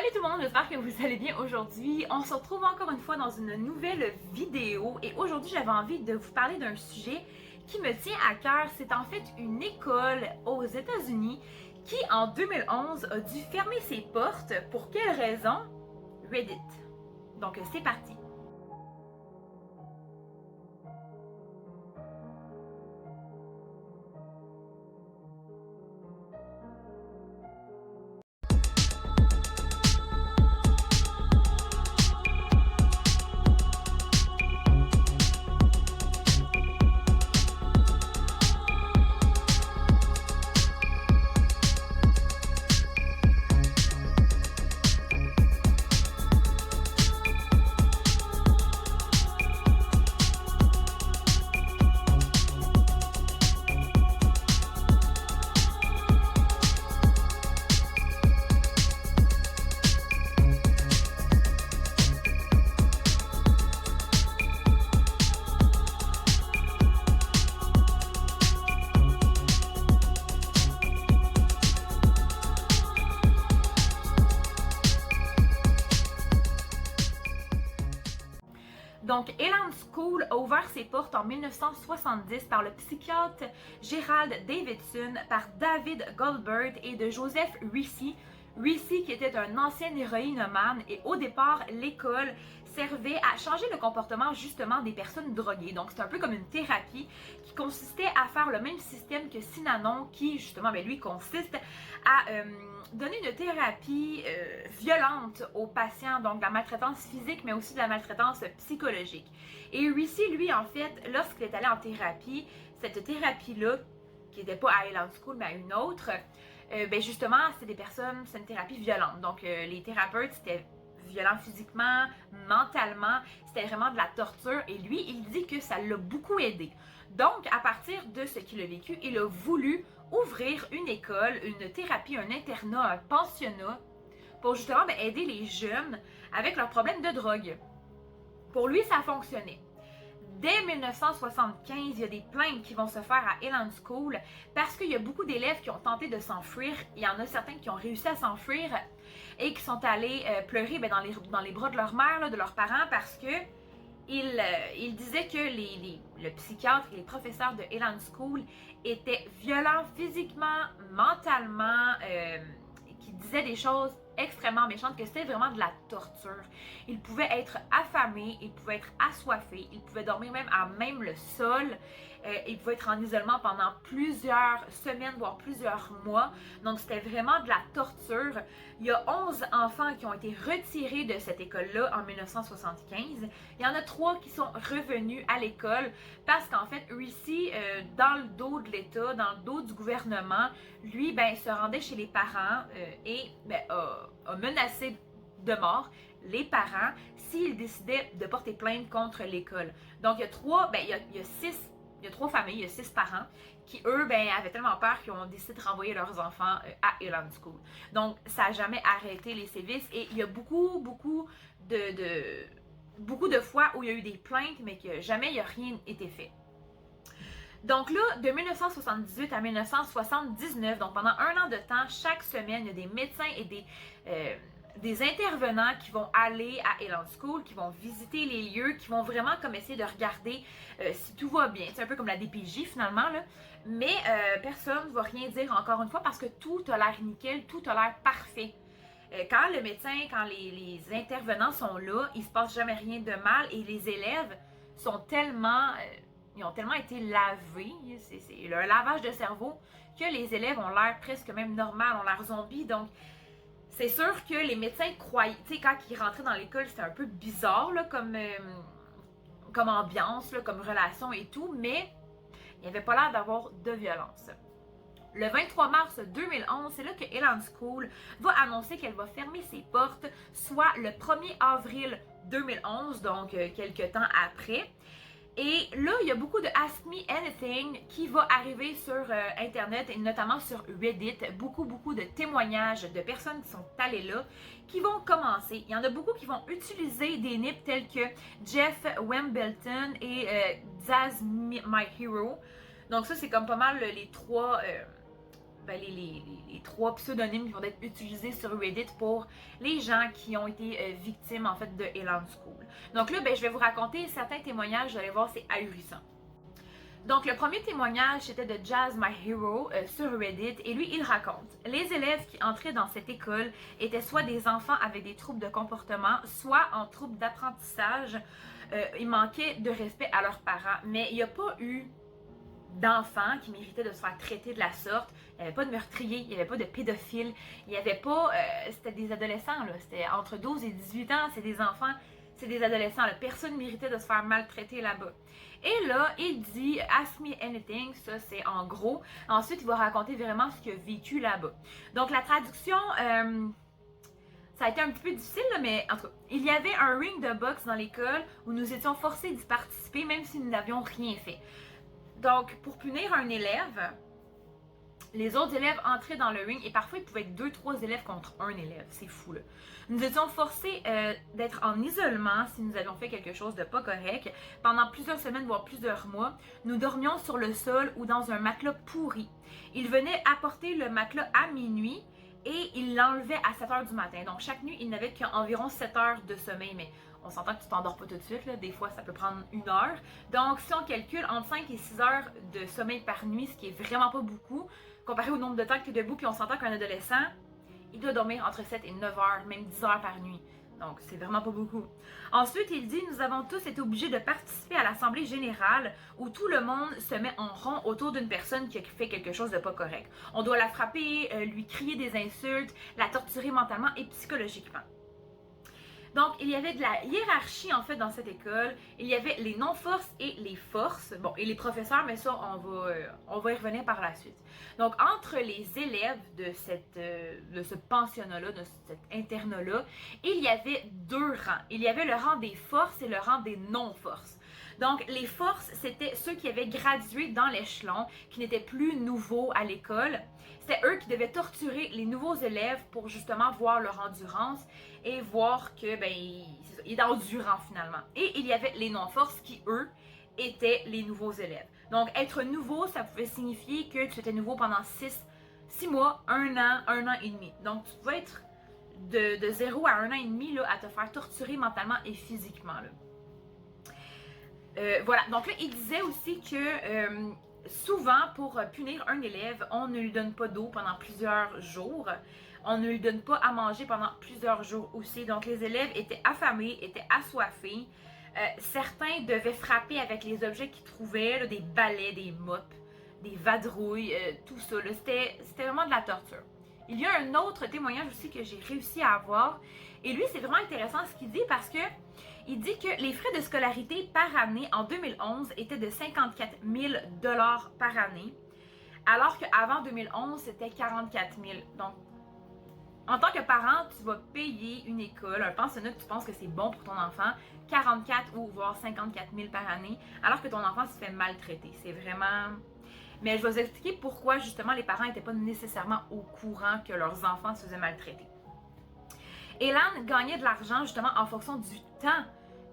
Salut tout le monde, j'espère que vous allez bien aujourd'hui. On se retrouve encore une fois dans une nouvelle vidéo et aujourd'hui j'avais envie de vous parler d'un sujet qui me tient à cœur. C'est en fait une école aux États-Unis qui en 2011 a dû fermer ses portes. Pour quelle raison? Reddit. Donc c'est parti. Donc, Elan School a ouvert ses portes en 1970 par le psychiatre Gerald Davidson, par David Goldberg et de Joseph Recy. Recy qui était un ancien héroïnomane et au départ, l'école servait à changer le comportement justement des personnes droguées. Donc, c'est un peu comme une thérapie qui consistait à faire le même système que Synanon qui justement, lui, consiste à donner une thérapie violente aux patients, donc de la maltraitance physique, mais aussi de la maltraitance psychologique. Et Recy, lui, en fait, lorsqu'il est allé en thérapie, cette thérapie-là, qui n'était pas à Elan School, mais à une autre, justement, c'est des personnes, c'est une thérapie violente. Donc, les thérapeutes, c'était violent physiquement, mentalement, c'était vraiment de la torture. Et lui, il dit que ça l'a beaucoup aidé. Donc, à partir de ce qu'il a vécu, il a voulu ouvrir une école, une thérapie, un internat, un pensionnat pour justement aider les jeunes avec leurs problèmes de drogue. Pour lui, ça a fonctionné. Dès 1975, il y a des plaintes qui vont se faire à Elan School parce qu'il y a beaucoup d'élèves qui ont tenté de s'enfuir. Il y en a certains qui ont réussi à s'enfuir et qui sont allés pleurer dans les bras de leur mère, de leurs parents, parce que il disait que le psychiatre et les professeurs de Elan School étaient violents physiquement, mentalement, qui disaient des choses extrêmement méchantes, que c'était vraiment de la torture. Ils pouvaient être affamés, ils pouvaient être assoiffés, ils pouvaient dormir même à même le sol, ils pouvaient être en isolement pendant plusieurs semaines, voire plusieurs mois. Donc c'était vraiment de la torture. Il y a 11 enfants qui ont été retirés de cette école-là en 1975. Il y en a 3 qui sont revenus à l'école parce qu'en fait, Recy, dans le dos de l'État, dans le dos du gouvernement, lui, se rendait chez les parents et a menacé de mort les parents s'ils décidaient de porter plainte contre l'école. Donc, il y a 3 familles, il y a 6 parents qui, eux, avaient tellement peur qu'ils ont décidé de renvoyer leurs enfants à Elan School. Donc, ça n'a jamais arrêté les sévices et il y a beaucoup de fois où il y a eu des plaintes, mais que jamais il n'y a rien été fait. Donc là, de 1978 à 1979, donc pendant 1 an de temps, chaque semaine, il y a des médecins et des intervenants qui vont aller à Elan School, qui vont visiter les lieux, qui vont vraiment comme essayer de regarder si tout va bien. C'est un peu comme la DPJ finalement, là. Mais personne ne va rien dire encore une fois parce que tout a l'air nickel, tout a l'air parfait. Quand le médecin, quand les intervenants sont là, il ne se passe jamais rien de mal et les élèves sont tellement... ils ont tellement été lavés, c'est un lavage de cerveau, que les élèves ont l'air presque même normal, ont l'air zombies. Donc, c'est sûr que les médecins croyaient, tu sais, quand ils rentraient dans l'école, c'était un peu bizarre là, comme ambiance, là, comme relation et tout, mais il n'y avait pas l'air d'avoir de violence. Le 23 mars 2011, c'est là que Elan School va annoncer qu'elle va fermer ses portes, soit le 1er avril 2011, donc quelques temps après. Et là, il y a beaucoup de Ask Me Anything qui va arriver sur Internet et notamment sur Reddit. Beaucoup de témoignages de personnes qui sont allées là, qui vont commencer. Il y en a beaucoup qui vont utiliser des nips tels que Jeff Wembleton et Zaz My Hero. Donc ça, c'est comme pas mal les 3 les trois pseudonymes qui vont être utilisés sur Reddit pour les gens qui ont été victimes en fait de Elan School. Donc là, je vais vous raconter certains témoignages, vous allez voir, c'est ahurissant. Donc, le premier témoignage, c'était de Jazz My Hero sur Reddit et lui, il raconte: les élèves qui entraient dans cette école étaient soit des enfants avec des troubles de comportement, soit en troubles d'apprentissage. Il manquait de respect à leurs parents, mais il n'y a pas eu d'enfants qui méritaient de se faire traiter de la sorte. Il n'y avait pas de meurtriers, il n'y avait pas de pédophiles, il n'y avait pas... c'était des adolescents, là. C'était entre 12 et 18 ans, c'est des enfants, c'est des adolescents, là. Personne ne méritait de se faire maltraiter là-bas. Et là, il dit « Ask me anything », ça c'est en gros. Ensuite, il va raconter vraiment ce qu'il a vécu là-bas. Donc la traduction, ça a été un petit peu difficile, là, mais en tout cas, il y avait un ring de boxe dans l'école où nous étions forcés d'y participer même si nous n'avions rien fait. Donc, pour punir un élève, les autres élèves entraient dans le ring et parfois il pouvait être 2-3 élèves contre un élève. C'est fou, là. Nous étions forcés d'être en isolement si nous avions fait quelque chose de pas correct. Pendant plusieurs semaines, voire plusieurs mois, nous dormions sur le sol ou dans un matelas pourri. Ils venaient apporter le matelas à minuit et ils l'enlevaient à 7 h du matin. Donc, chaque nuit, il n'avait qu'environ 7 heures de sommeil, mais on s'entend que tu t'endors pas tout de suite, là. Des fois ça peut prendre 1 heure. Donc si on calcule entre 5 et 6 heures de sommeil par nuit, ce qui est vraiment pas beaucoup, comparé au nombre de temps que tu es debout, puis on s'entend qu'un adolescent, il doit dormir entre 7 et 9 heures, même 10 heures par nuit. Donc c'est vraiment pas beaucoup. Ensuite, il dit: nous avons tous été obligés de participer à l'assemblée générale où tout le monde se met en rond autour d'une personne qui a fait quelque chose de pas correct. On doit la frapper, lui crier des insultes, la torturer mentalement et psychologiquement. Donc, il y avait de la hiérarchie, en fait, dans cette école. Il y avait les non-forces et les forces. Bon, et les professeurs, mais ça, on va y revenir par la suite. Donc, entre les élèves de ce pensionnat-là, de cet internat-là, il y avait 2 rangs. Il y avait le rang des forces et le rang des non-forces. Donc, les forces, c'était ceux qui avaient gradué dans l'échelon, qui n'étaient plus nouveaux à l'école. C'était eux qui devaient torturer les nouveaux élèves pour justement voir leur endurance et voir que, il est endurant finalement. Et il y avait les non-forces qui, eux, étaient les nouveaux élèves. Donc, être nouveau, ça pouvait signifier que tu étais nouveau pendant 6 mois, 1 an et demi. Donc, tu pouvais être de 0 à 1 an et demi là, à te faire torturer mentalement et physiquement, là. Voilà, donc là, il disait aussi que souvent, pour punir un élève, on ne lui donne pas d'eau pendant plusieurs jours. On ne lui donne pas à manger pendant plusieurs jours aussi. Donc, les élèves étaient affamés, étaient assoiffés. Certains devaient frapper avec les objets qu'ils trouvaient, là, des balais, des mops, des vadrouilles, tout ça. C'était vraiment de la torture. Il y a un autre témoignage aussi que j'ai réussi à avoir. Et lui, c'est vraiment intéressant ce qu'il dit parce que il dit que les frais de scolarité par année en 2011 étaient de 54 000 $ par année, alors qu'avant 2011, c'était 44 000. Donc, en tant que parent, tu vas payer une école, un pensionnat que tu penses que c'est bon pour ton enfant, 44 ou voire 54 000 par année, alors que ton enfant se fait maltraiter. C'est vraiment... Mais je vais vous expliquer pourquoi, justement, les parents n'étaient pas nécessairement au courant que leurs enfants se faisaient maltraiter. Elan gagnait de l'argent, justement, en fonction du temps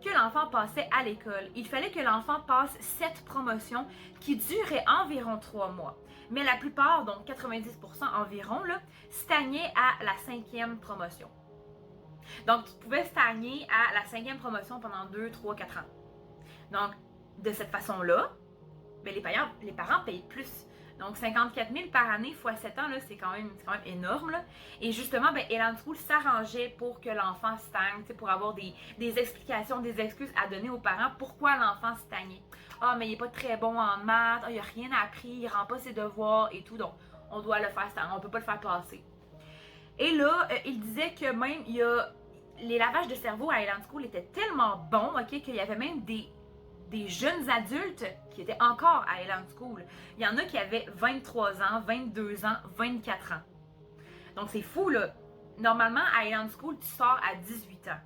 que l'enfant passait à l'école. Il fallait que l'enfant passe 7 promotions qui duraient environ 3 mois. Mais la plupart, donc 90% environ, là, stagnaient à la 5e promotion. Donc, tu pouvais stagner à la 5e promotion pendant 2, 3, 4 ans. Donc, de cette façon-là, les parents payent plus. Donc, 54 000 par année fois 7 ans, c'est quand même énorme, là. Et justement, Elan School s'arrangeait pour que l'enfant stagne, pour avoir des explications, des excuses à donner aux parents pourquoi l'enfant stagnait. Ah, mais il n'est pas très bon en maths, il n'a rien appris, il ne rend pas ses devoirs et tout, donc on doit le faire stagner, on ne peut pas le faire passer. Et là, il disait que même, les lavages de cerveau à Elan School étaient tellement bons, qu'il y avait même des jeunes adultes qui étaient encore à Elan School. Il y en a qui avaient 23 ans, 22 ans, 24 ans. Donc c'est fou, là. Normalement, à Elan School, tu sors à 18 ans.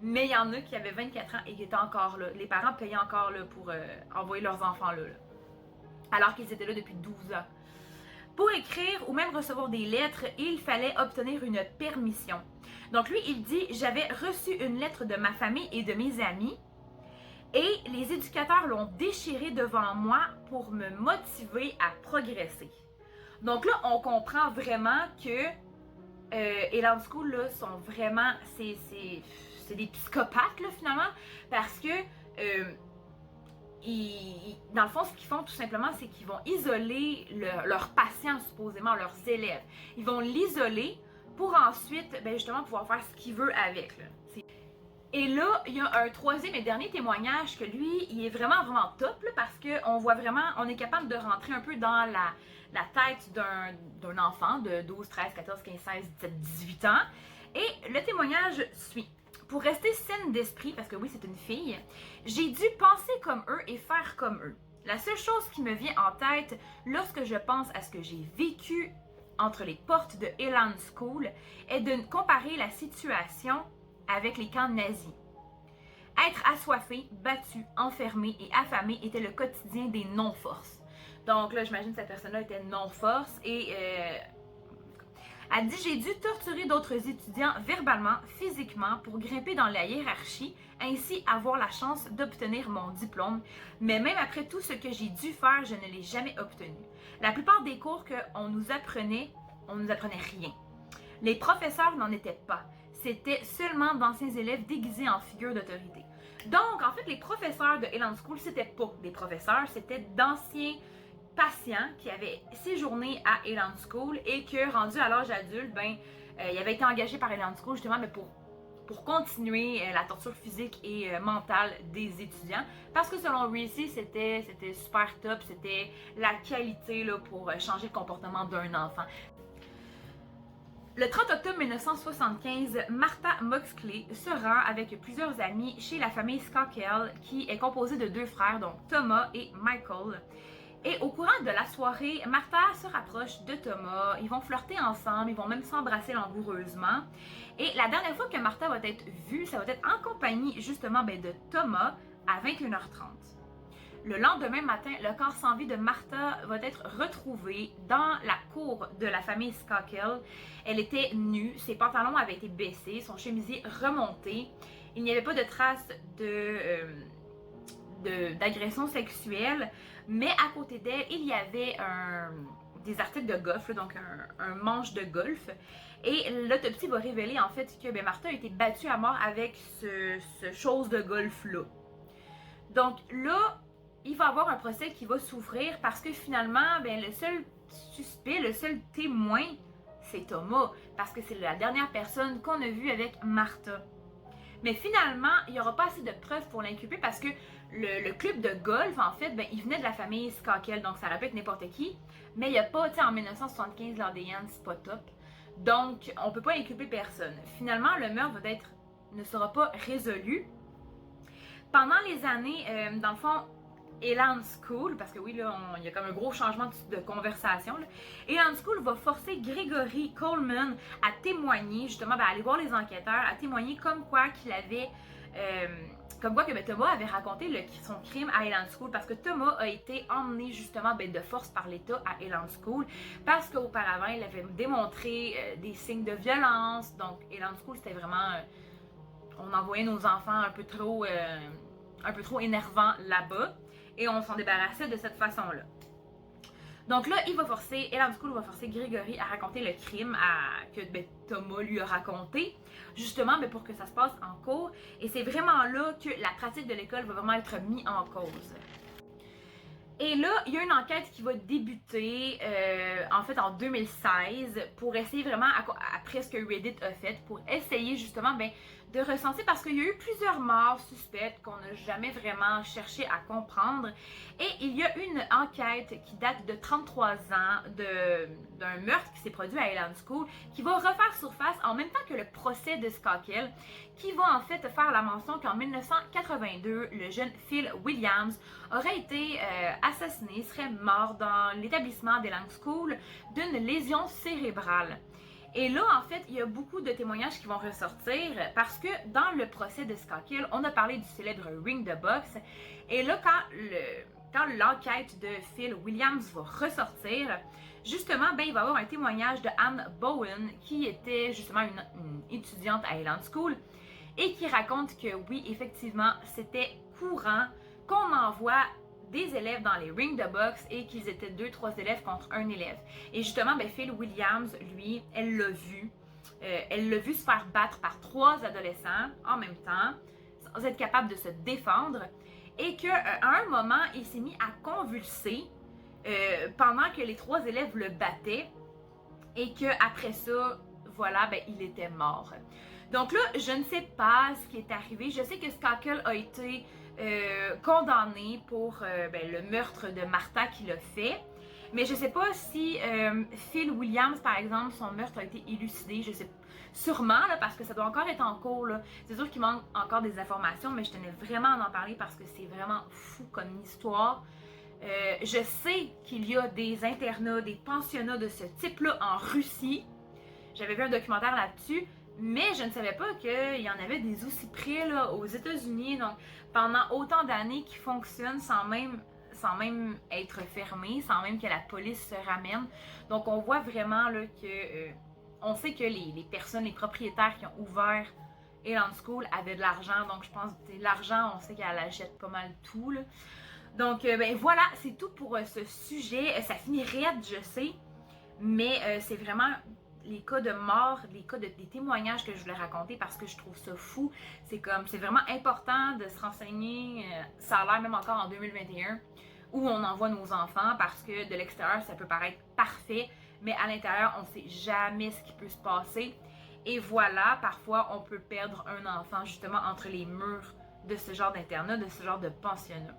Mais il y en a qui avaient 24 ans et qui étaient encore là. Les parents payaient encore là, pour envoyer leurs enfants là. Alors qu'ils étaient là depuis 12 ans. Pour écrire ou même recevoir des lettres, il fallait obtenir une permission. Donc lui, il dit « J'avais reçu une lettre de ma famille et de mes amis. Et les éducateurs l'ont déchiré devant moi pour me motiver à progresser. » Donc là, on comprend vraiment que Elan School, là, sont vraiment, c'est des psychopathes, là, finalement, parce que dans le fond, ce qu'ils font tout simplement, c'est qu'ils vont isoler leurs patients, supposément, leurs élèves. Ils vont l'isoler pour ensuite, ben justement, pouvoir faire ce qu'il veut avec. Là. Et là, il y a un troisième et dernier témoignage que lui, il est vraiment, vraiment top, là, parce qu'on voit vraiment, on est capable de rentrer un peu dans la tête d'un enfant de 12, 13, 14, 15, 16, 17, 18 ans. Et le témoignage suit. Pour rester saine d'esprit, parce que oui, c'est une fille, j'ai dû penser comme eux et faire comme eux. La seule chose qui me vient en tête lorsque je pense à ce que j'ai vécu entre les portes de Elan School est de comparer la situation avec les camps nazis. Être assoiffé, battu, enfermé et affamé était le quotidien des non-forces. Donc là, j'imagine que cette personne-là était non-force et elle dit « J'ai dû torturer d'autres étudiants verbalement, physiquement, pour grimper dans la hiérarchie, ainsi avoir la chance d'obtenir mon diplôme. Mais même après tout ce que j'ai dû faire, je ne l'ai jamais obtenu. La plupart des cours qu'on nous apprenait rien. Les professeurs n'en étaient pas. C'était seulement d'anciens élèves déguisés en figures d'autorité. » Donc, en fait, les professeurs de Elan School, c'était pas des professeurs, c'était d'anciens patient qui avait séjourné à Elan School et que, rendu à l'âge adulte, il avait été engagé par Elan School justement pour continuer la torture physique et mentale des étudiants. Parce que selon Reese, c'était super top, c'était la qualité là, pour changer le comportement d'un enfant. Le 30 octobre 1975, Martha Moxley se rend avec plusieurs amis chez la famille Skakel, qui est composée de deux frères, donc Thomas et Michael. Et au courant de la soirée, Martha se rapproche de Thomas, ils vont flirter ensemble, ils vont même s'embrasser langoureusement. Et la dernière fois que Martha va être vue, ça va être en compagnie justement de Thomas à 21h30. Le lendemain matin, le corps sans vie de Martha va être retrouvé dans la cour de la famille Skakel. Elle était nue, ses pantalons avaient été baissés, son chemisier remonté. Il n'y avait pas de traces d'agression sexuelle, mais à côté d'elle, il y avait des articles de golf, donc un manche de golf. Et l'autopsie va révéler en fait que Martha a été battue à mort avec ce chose de golf-là. Donc là, il va y avoir un procès qui va s'ouvrir parce que finalement, le seul suspect, le seul témoin, c'est Thomas, parce que c'est la dernière personne qu'on a vue avec Martha. Mais finalement, il n'y aura pas assez de preuves pour l'inculper parce que le club de golf, en fait, il venait de la famille Skakel, donc ça aurait pu être n'importe qui. Mais il n'y a pas, en 1975, l'ADN, c'est pas top. Donc, on ne peut pas inculper personne. Finalement, le meurtre ne sera pas résolu. Pendant les années, dans le fond, Elan School, parce que oui, là, il y a comme un gros changement de conversation. Là. Elan School va forcer Gregory Coleman à témoigner, justement, à aller voir les enquêteurs, à témoigner comme quoi qu'il avait, Thomas avait raconté son crime à Elan School, parce que Thomas a été emmené justement de force par l'État à Elan School, parce qu'auparavant, il avait démontré des signes de violence. Donc, Elan School, c'était vraiment, on envoyait nos enfants un peu trop énervants là-bas. Et on s'en débarrassait de cette façon-là. Donc là, Elan School va forcer Gregory à raconter le crime que Thomas lui a raconté, justement pour que ça se passe en cours. Et c'est vraiment là que la pratique de l'école va vraiment être mise en cause. Et là, il y a une enquête qui va débuter en fait en 2016 pour essayer vraiment, après ce que Reddit a fait, pour essayer justement de recenser, parce qu'il y a eu plusieurs morts suspectes qu'on n'a jamais vraiment cherché à comprendre. Et il y a une enquête qui date de 33 ans d'un meurtre qui s'est produit à Elan School, qui va refaire surface en même temps que le procès de Skakel, qui va en fait faire la mention qu'en 1982, le jeune Phil Williams aurait été assassiné, serait mort dans l'établissement d'Elan School d'une lésion cérébrale. Et là, en fait, il y a beaucoup de témoignages qui vont ressortir parce que dans le procès de Skakel, on a parlé du célèbre ring de boxe. Et là, quand l'enquête de Phil Williams va ressortir, justement, il va y avoir un témoignage de Anne Bowen, qui était justement une étudiante à Elan School, et qui raconte que oui, effectivement, c'était courant qu'on envoie des élèves dans les rings de boxe et qu'ils étaient 2-3 élèves contre un élève. Et justement, Phil Williams, lui, elle l'a vu. Elle l'a vu se faire battre par 3 adolescents en même temps, sans être capable de se défendre. Et qu'à un moment, il s'est mis à convulser pendant que les 3 élèves le battaient. Et qu'après ça, voilà, il était mort. Donc là, je ne sais pas ce qui est arrivé. Je sais que Skakel a été condamné pour le meurtre de Martha qu'il a fait. Mais je ne sais pas si Phil Williams, par exemple, son meurtre a été élucidé. Je sais sûrement, là, parce que ça doit encore être en cours. C'est sûr qu'il manque encore des informations, mais je tenais vraiment à en parler parce que c'est vraiment fou comme histoire. Je sais qu'il y a des internats, des pensionnats de ce type-là en Russie. J'avais vu un documentaire là-dessus, mais je ne savais pas qu'il y en avait des aussi près là, aux États-Unis. Donc, pendant autant d'années qui fonctionnent sans même être fermés, sans même que la police se ramène. Donc, on voit vraiment là, que on sait que les personnes, les propriétaires qui ont ouvert Elan School avaient de l'argent. Donc, je pense que l'argent, on sait qu'elle achète pas mal tout. Là. Donc, voilà, c'est tout pour ce sujet. Ça finit raide, je sais, mais c'est vraiment les cas de mort, des témoignages que je voulais raconter parce que je trouve ça fou. C'est vraiment important de se renseigner. Ça a l'air même encore en 2021 où on envoie nos enfants parce que de l'extérieur, ça peut paraître parfait, mais à l'intérieur, on ne sait jamais ce qui peut se passer. Et voilà, parfois, on peut perdre un enfant justement entre les murs de ce genre d'internat, de ce genre de pensionnat.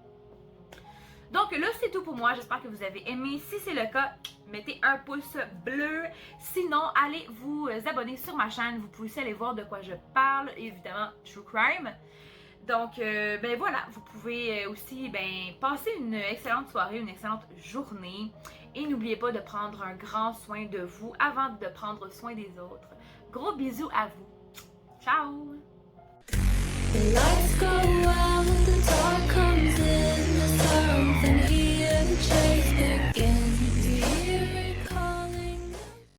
Donc là, c'est tout pour moi. J'espère que vous avez aimé. Si c'est le cas, mettez un pouce bleu. Sinon, allez vous abonner sur ma chaîne. Vous pouvez aussi aller voir de quoi je parle. Évidemment, True Crime. Donc, voilà. Vous pouvez aussi passer une excellente soirée, une excellente journée. Et n'oubliez pas de prendre un grand soin de vous avant de prendre soin des autres. Gros bisous à vous. Ciao! Let's go!